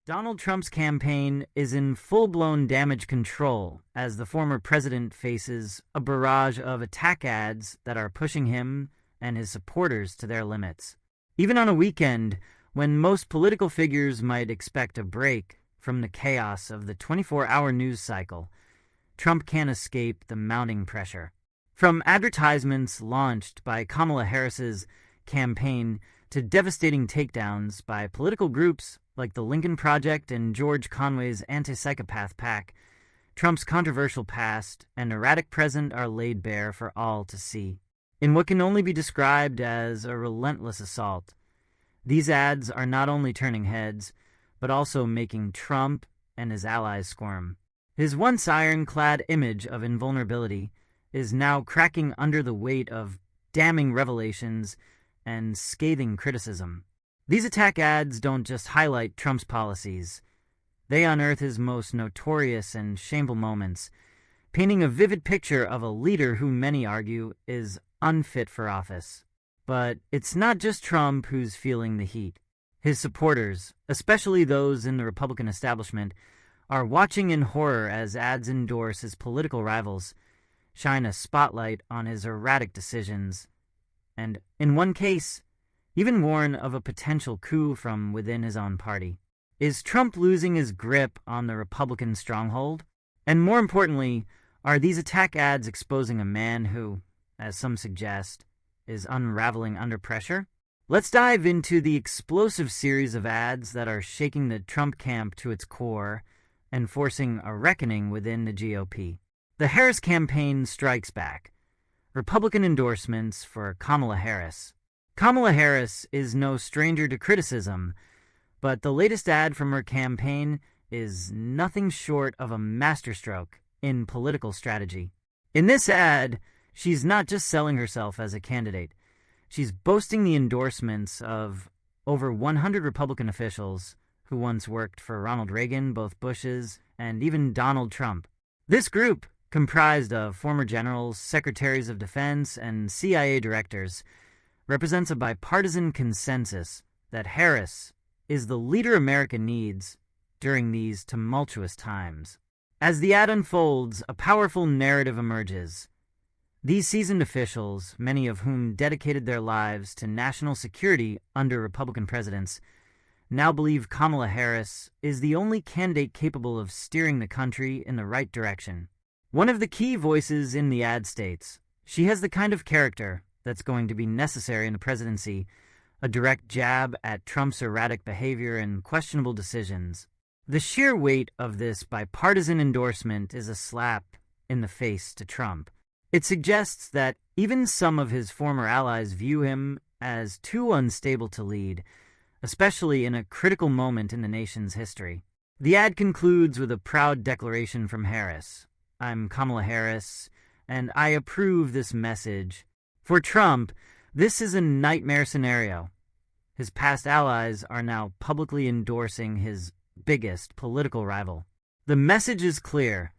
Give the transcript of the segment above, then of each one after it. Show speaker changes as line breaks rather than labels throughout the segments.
Donald Trump's campaign is in full-blown damage control as the former president faces a barrage of attack ads that are pushing him and his supporters to their limits. Even on a weekend, when most political figures might expect a break from the chaos of the 24-hour news cycle, Trump can't escape the mounting pressure. From advertisements launched by Kamala Harris's campaign to devastating takedowns by political groups like the Lincoln Project and George Conway's Anti-Psychopath PAC, Trump's controversial past and erratic present are laid bare for all to see. In what can only be described as a relentless assault, these ads are not only turning heads, but also making Trump and his allies squirm. His once ironclad image of invulnerability is now cracking under the weight of damning revelations and scathing criticism. These attack ads don't just highlight Trump's policies. They unearth his most notorious and shameful moments, painting a vivid picture of a leader who many argue is unfit for office. But it's not just Trump who's feeling the heat. His supporters, especially those in the Republican establishment, are watching in horror as ads endorse his political rivals, shine a spotlight on his erratic decisions, and, in one case, even warn of a potential coup from within his own party. Is Trump losing his grip on the Republican stronghold? And more importantly, are these attack ads exposing a man who, as some suggest, is unraveling under pressure? Let's dive into the explosive series of ads that are shaking the Trump camp to its core and forcing a reckoning within the GOP. The Harris campaign strikes back. Republican endorsements for Kamala Harris. Kamala Harris is no stranger to criticism, but the latest ad from her campaign is nothing short of a masterstroke in political strategy. In this ad, she's not just selling herself as a candidate. She's boasting the endorsements of over 100 Republican officials who once worked for Ronald Reagan, both Bushes, and even Donald Trump. This group, comprised of former generals, secretaries of defense, and CIA directors, represents a bipartisan consensus that Harris is the leader America needs during these tumultuous times. As the ad unfolds, a powerful narrative emerges. These seasoned officials, many of whom dedicated their lives to national security under Republican presidents, now believe Kamala Harris is the only candidate capable of steering the country in the right direction. One of the key voices in the ad states, "She has the kind of character that's going to be necessary in the presidency," a direct jab at Trump's erratic behavior and questionable decisions. The sheer weight of this bipartisan endorsement is a slap in the face to Trump. It suggests that even some of his former allies view him as too unstable to lead, especially in a critical moment in the nation's history. The ad concludes with a proud declaration from Harris. "I'm Kamala Harris, and I approve this message." For Trump, this is a nightmare scenario. His past allies are now publicly endorsing his biggest political rival. The message is clear.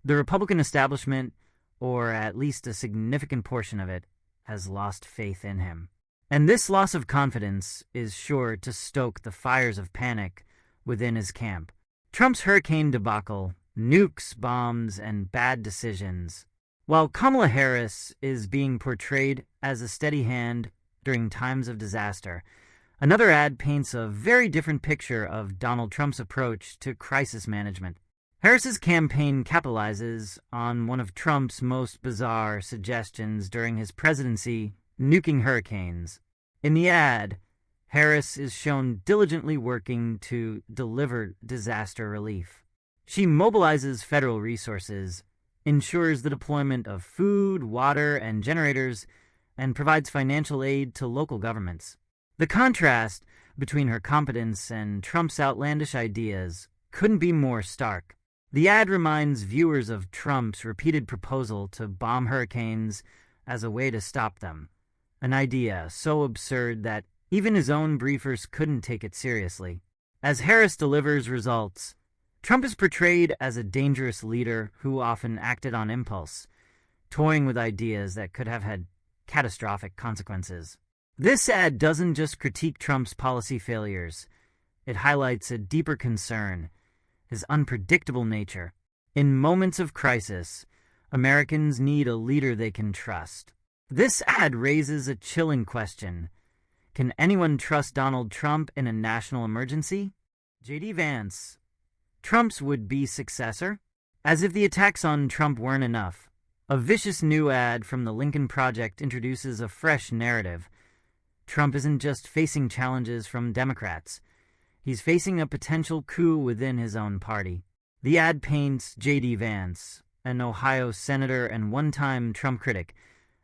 The Republican establishment, or at least a significant portion of it, has lost faith in him. And this loss of confidence is sure to stoke the fires of panic within his camp. Trump's hurricane debacle, nukes, bombs, and bad decisions. While Kamala Harris is being portrayed as a steady hand during times of disaster, another ad paints a very different picture of Donald Trump's approach to crisis management. Harris's campaign capitalizes on one of Trump's most bizarre suggestions during his presidency, nuking hurricanes. In the ad, Harris is shown diligently working to deliver disaster relief. She mobilizes federal resources, ensures the deployment of food, water, and generators, and provides financial aid to local governments. The contrast between her competence and Trump's outlandish ideas couldn't be more stark. The ad reminds viewers of Trump's repeated proposal to bomb hurricanes as a way to stop them, an idea so absurd that even his own briefers couldn't take it seriously. As Harris delivers results, Trump is portrayed as a dangerous leader who often acted on impulse, toying with ideas that could have had catastrophic consequences. This ad doesn't just critique Trump's policy failures. It highlights a deeper concern, his unpredictable nature. In moments of crisis, Americans need a leader they can trust. This ad raises a chilling question. Can anyone trust Donald Trump in a national emergency? JD Vance, Trump's would-be successor? As if the attacks on Trump weren't enough, a vicious new ad from the Lincoln Project introduces a fresh narrative. Trump isn't just facing challenges from Democrats. He's facing a potential coup within his own party. The ad paints JD Vance, an Ohio senator and one-time Trump critic,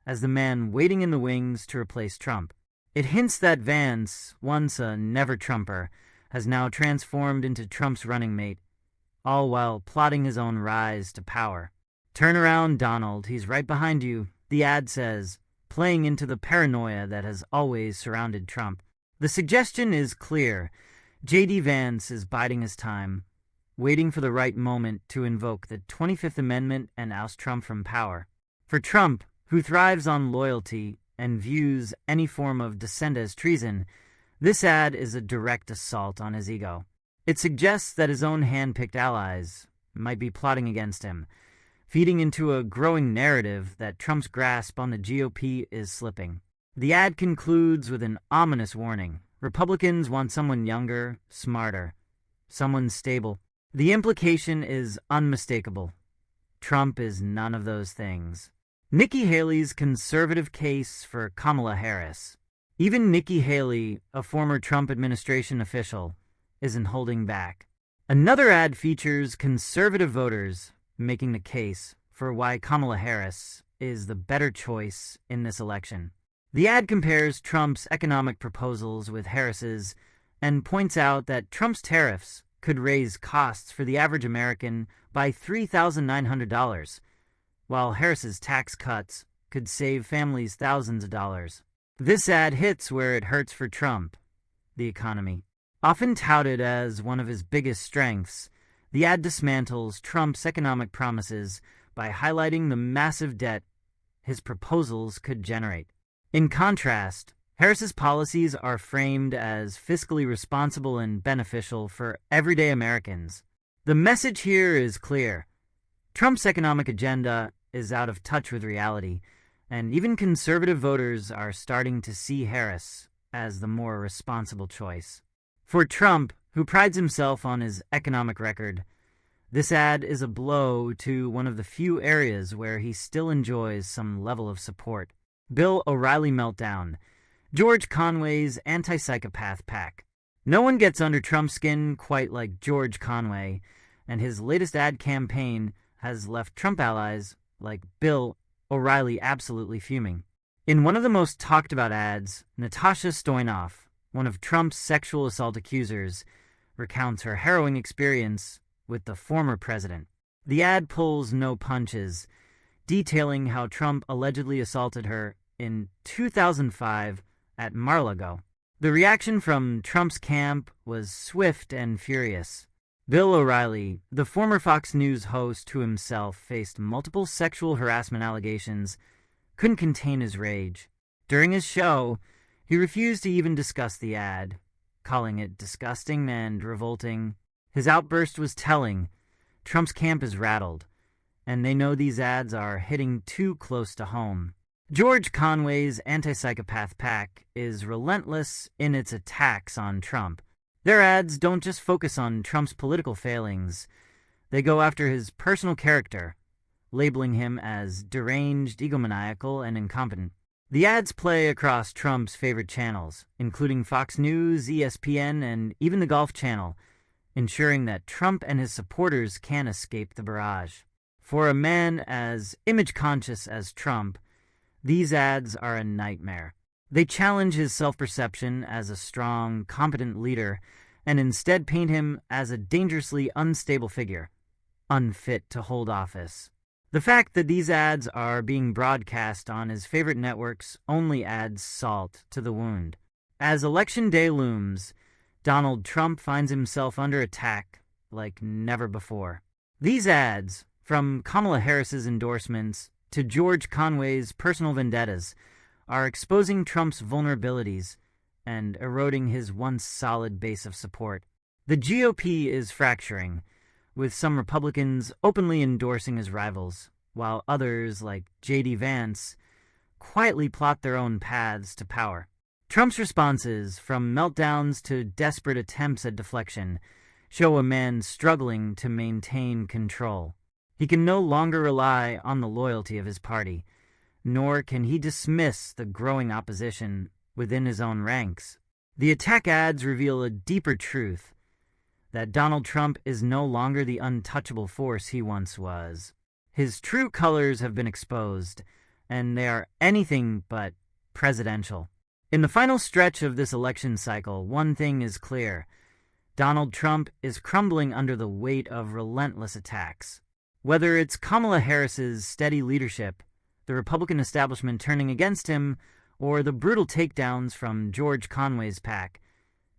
as the man waiting in the wings to replace Trump. It hints that Vance, once a never-Trumper, has now transformed into Trump's running mate, all while plotting his own rise to power. "Turn around, Donald, he's right behind you," the ad says, playing into the paranoia that has always surrounded Trump. The suggestion is clear. JD Vance is biding his time, waiting for the right moment to invoke the 25th Amendment and oust Trump from power. For Trump, who thrives on loyalty and views any form of dissent as treason, this ad is a direct assault on his ego. It suggests that his own hand-picked allies might be plotting against him, feeding into a growing narrative that Trump's grasp on the GOP is slipping. The ad concludes with an ominous warning. Republicans want someone younger, smarter, someone stable. The implication is unmistakable. Trump is none of those things. Nikki Haley's conservative case for Kamala Harris. Even Nikki Haley, a former Trump administration official, isn't holding back. Another ad features conservative voters making the case for why Kamala Harris is the better choice in this election. The ad compares Trump's economic proposals with Harris's and points out that Trump's tariffs could raise costs for the average American by $3,900, while Harris's tax cuts could save families thousands of dollars. This ad hits where it hurts for Trump, the economy. Often touted as one of his biggest strengths, the ad dismantles Trump's economic promises by highlighting the massive debt his proposals could generate. In contrast, Harris's policies are framed as fiscally responsible and beneficial for everyday Americans. The message here is clear. Trump's economic agenda is out of touch with reality, and even conservative voters are starting to see Harris as the more responsible choice. For Trump, who prides himself on his economic record, this ad is a blow to one of the few areas where he still enjoys some level of support. Bill O'Reilly meltdown. George Conway's Anti-Psychopath pack. No one gets under Trump's skin quite like George Conway, and his latest ad campaign has left Trump allies like Bill O'Reilly absolutely fuming. In one of the most talked about ads, Natasha Stoynoff, one of Trump's sexual assault accusers, recounts her harrowing experience with the former president. The ad pulls no punches, detailing how Trump allegedly assaulted her in 2005 at Mar-a-Lago. The reaction from Trump's camp was swift and furious. Bill O'Reilly, the former Fox News host who himself faced multiple sexual harassment allegations, couldn't contain his rage. During his show, he refused to even discuss the ad, calling it disgusting and revolting. His outburst was telling. Trump's camp is rattled, and they know these ads are hitting too close to home. George Conway's Anti-Psychopath pack is relentless in its attacks on Trump. Their ads don't just focus on Trump's political failings. They go after his personal character, labeling him as deranged, egomaniacal, and incompetent. The ads play across Trump's favorite channels, including Fox News, ESPN, and even the Golf Channel, ensuring that Trump and his supporters can't escape the barrage. For a man as image-conscious as Trump, these ads are a nightmare. They challenge his self-perception as a strong, competent leader and instead paint him as a dangerously unstable figure, unfit to hold office. The fact that these ads are being broadcast on his favorite networks only adds salt to the wound. As Election Day looms, Donald Trump finds himself under attack like never before. These ads, from Kamala Harris's endorsements to George Conway's personal vendettas, are exposing Trump's vulnerabilities and eroding his once solid base of support. The GOP is fracturing, with some Republicans openly endorsing his rivals, while others, like JD Vance, quietly plot their own paths to power. Trump's responses, from meltdowns to desperate attempts at deflection, show a man struggling to maintain control. He can no longer rely on the loyalty of his party, nor can he dismiss the growing opposition within his own ranks. The attack ads reveal a deeper truth, that Donald Trump is no longer the untouchable force he once was. His true colors have been exposed, and they are anything but presidential. In the final stretch of this election cycle, one thing is clear. Donald Trump is crumbling under the weight of relentless attacks. Whether it's Kamala Harris's steady leadership, the Republican establishment turning against him, or the brutal takedowns from George Conway's pack,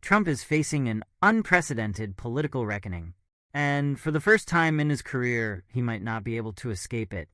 Trump is facing an unprecedented political reckoning. And for the first time in his career, he might not be able to escape it.